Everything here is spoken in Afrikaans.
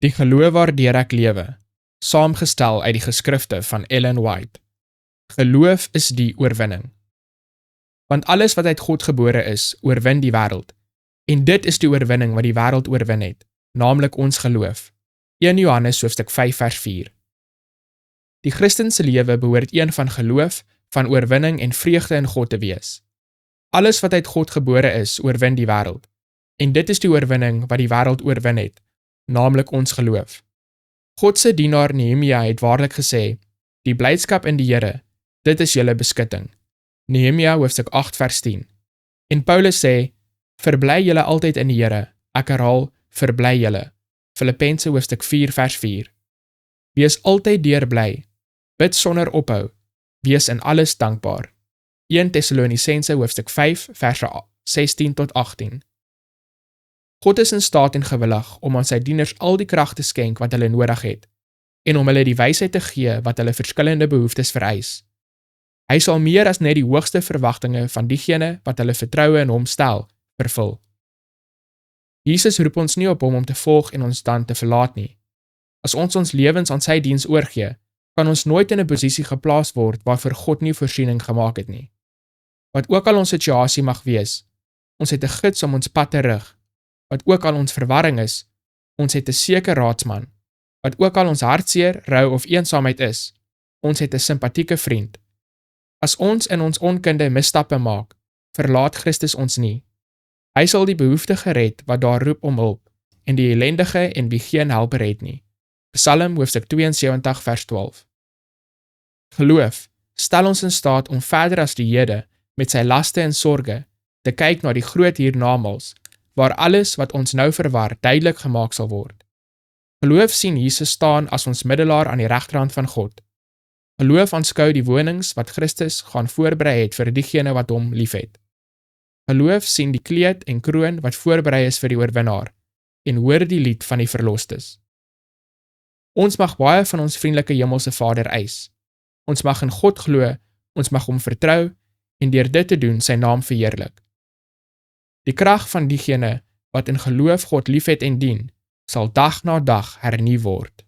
Die geloof waardeur ek lewe, saamgestel uit die geskrifte van Ellen White. Geloof is die oorwinning. Want alles wat uit God gebore is, oorwin die wêreld. En dit is die oorwinning wat die wêreld oorwin het, naamlik ons geloof. 1 Johannes hoofstuk 5 vers 4. Die Christense lewe behoort een van geloof, van oorwinning en vreugde in God te wees. Alles wat uit God gebore is, oorwin die wêreld. En dit is die oorwinning wat die wêreld oorwin het, naamlik ons geloof. God se dienaar Nehemia het waarlik gesê, die blydskap in die Here, dit is julle beskutting. Nehemia hoofstuk 8 vers 10. En Paulus sê, verbly julle altyd in die Here, ek herhaal, verbly julle. Filippense hoofstuk 4 vers 4. Wees altyd deurbly, bid sonder ophou, wees in alles dankbaar. 1 Tessalonisense hoofstuk 5 verse 16 tot 18. God is in staat en gewillig om aan sy dieners al die krag te skenk wat hulle nodig het, en om hulle die wysheid te gee wat hulle verskillende behoeftes vereis. Hy sal meer as net die hoogste verwagtinge van diegene wat hulle vertroue in hom stel, vervul. Jesus roep ons nie op hom om te volg en ons dan te verlaat nie. As ons lewens aan sy diens oorgee, kan ons nooit in 'n posisie geplaas word waarvoor God nie voorsiening gemaak het nie. Wat ook al ons situasie mag wees, ons het 'n gids om ons pad te rig. Wat ook al ons verwarring is, ons het 'n sekere raadsman. Wat ook al ons hartseer, rou of eensaamheid is, ons het 'n simpatieke vriend. As ons in ons onkunde misstappe maak, verlaat Christus ons nie. Hy sal die behoeftige red wat daar roep om hulp, en die ellendige en wie geen helper het nie. Psalm hoofstuk 72 vers 12. Geloof stel ons in staat om verder as die Jode met sy laste en sorge te kyk na die groot hiernamaals, waar alles wat ons nou verwar duidelik gemaak sal word. Geloof sien Jesus staan as ons middelaar aan die regterhand van God. Geloof aanskou die wonings wat Christus gaan voorberei het vir diegene wat hom liefhet. Geloof sien die kleed en kroon wat voorberei is vir die oorwinnaar, en hoor die lied van die verlostes. Ons mag baie van ons vriendelike hemelse Vader eis. Ons mag in God glo, ons mag hom vertrou, en deur dit te doen sy naam verheerlik. Die krag van diegene wat in geloof God liefhet en dien, sal dag na dag hernu word.